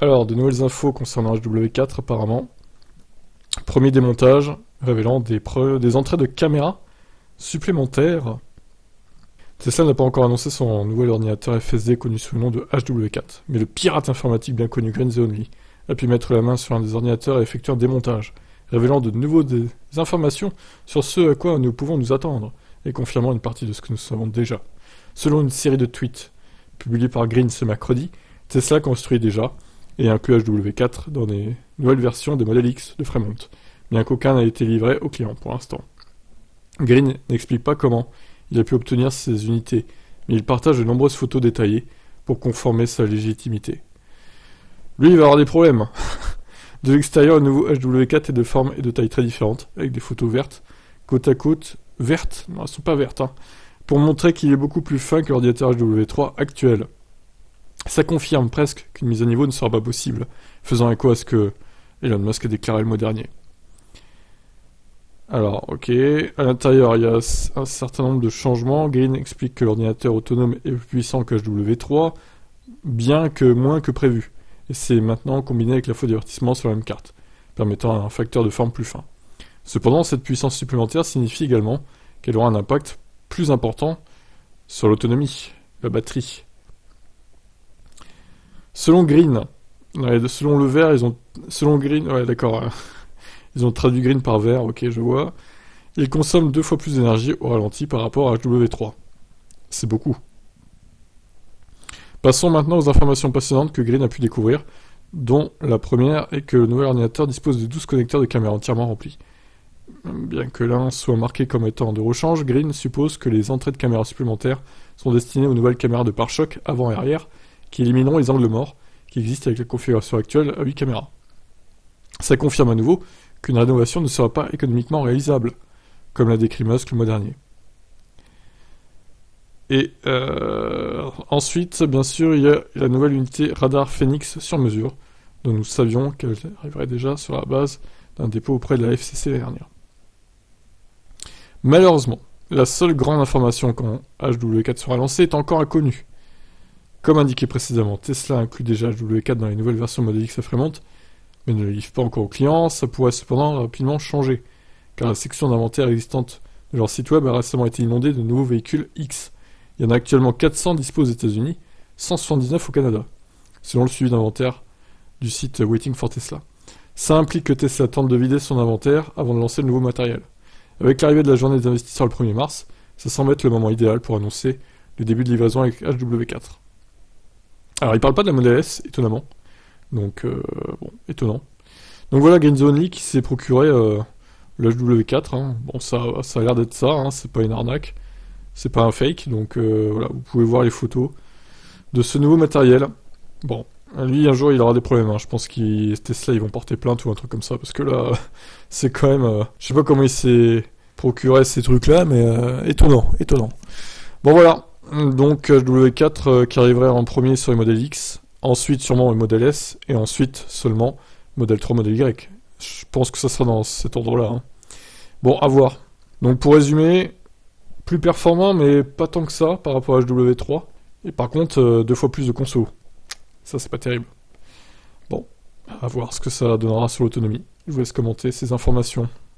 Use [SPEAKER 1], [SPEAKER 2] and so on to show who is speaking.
[SPEAKER 1] Alors, de nouvelles infos concernant HW4 apparemment. Premier démontage révélant des entrées de caméras supplémentaires. Tesla n'a pas encore annoncé son nouvel ordinateur FSD connu sous le nom de HW4, mais le pirate informatique bien connu Green the Only a pu mettre la main sur un des ordinateurs et effectuer un démontage, révélant de nouveaux des informations sur ce à quoi nous pouvons nous attendre, et confirmant une partie de ce que nous savons déjà. Selon une série de tweets publiés par Green ce mercredi, Tesla construit déjà et inclut HW4 dans les nouvelles versions des modèles X de Fremont, bien qu'aucun n'a été livré au client pour l'instant. Green n'explique pas comment il a pu obtenir ces unités, mais il partage de nombreuses photos détaillées pour conformer sa légitimité. Lui, il va avoir des problèmes. De l'extérieur, le nouveau HW4 est de forme et de taille très différentes, avec des photos vertes, côte à côte, vertes, non, elles sont pas vertes, pour montrer qu'il est beaucoup plus fin que l'ordinateur HW3 actuel. Ça confirme presque qu'une mise à niveau ne sera pas possible, faisant écho à ce que Elon Musk a déclaré le mois dernier. Alors, ok, à l'intérieur, il y a un certain nombre de changements. Green explique que l'ordinateur autonome est plus puissant que HW3, bien que moins que prévu. Et c'est maintenant combiné avec la faux divertissement sur la même carte, permettant un facteur de forme plus fin. Cependant, cette puissance supplémentaire signifie également qu'elle aura un impact plus important sur l'autonomie, la batterie. Selon Green, selon le vert, selon Green, ouais d'accord, ils ont traduit Green par vert, ok je vois. Il consomme 2 fois plus d'énergie au ralenti par rapport à HW3. C'est beaucoup. Passons maintenant aux informations passionnantes que Green a pu découvrir, dont la première est que le nouvel ordinateur dispose de 12 connecteurs de caméra entièrement remplis. Bien que l'un soit marqué comme étant de rechange, Green suppose que les entrées de caméras supplémentaires sont destinées aux nouvelles caméras de pare-choc avant et arrière, qui élimineront les angles morts qui existent avec la configuration actuelle à 8 caméras. Ça confirme à nouveau qu'une rénovation ne sera pas économiquement réalisable, comme l'a décrit Musk le mois dernier. Et ensuite, bien sûr, il y a la nouvelle unité radar Phoenix sur mesure, dont nous savions qu'elle arriverait déjà sur la base d'un dépôt auprès de la FCC l'année dernière. Malheureusement, la seule grande information quand HW4 sera lancé est encore inconnue. Comme indiqué précédemment, Tesla inclut déjà HW4 dans les nouvelles versions Model X à Fremont, mais ne le livre pas encore aux clients. Ça pourrait cependant rapidement changer, car la section d'inventaire existante de leur site web a récemment été inondée de nouveaux véhicules X. Il y en a actuellement 400 dispo aux États-Unis, 179 au Canada, selon le suivi d'inventaire du site Waiting for Tesla. Ça implique que Tesla tente de vider son inventaire avant de lancer le nouveau matériel. Avec l'arrivée de la journée des investisseurs le 1er mars, ça semble être le moment idéal pour annoncer le début de livraison avec HW4. Alors, il parle pas de la Model S, étonnamment. Donc, bon, étonnant. Donc voilà, Green the Only qui s'est procuré le HW4. Bon, ça a l'air d'être ça, c'est pas une arnaque. C'est pas un fake, donc voilà, vous pouvez voir les photos de ce nouveau matériel. Bon, lui, un jour, il aura des problèmes. Je pense que Tesla, ils vont porter plainte ou un truc comme ça, parce que là, c'est quand même... je sais pas comment il s'est procuré ces trucs-là, mais étonnant. Bon, voilà. Donc, HW4 qui arriverait en premier sur les modèles X, ensuite sûrement les modèles S, et ensuite seulement modèle 3, modèle Y. Je pense que ça sera dans cet ordre-là. Bon, à voir. Donc, pour résumer, plus performant, mais pas tant que ça par rapport à HW3. Et par contre, 2 fois plus de conso. Ça, c'est pas terrible. Bon, à voir ce que ça donnera sur l'autonomie. Je vous laisse commenter ces informations.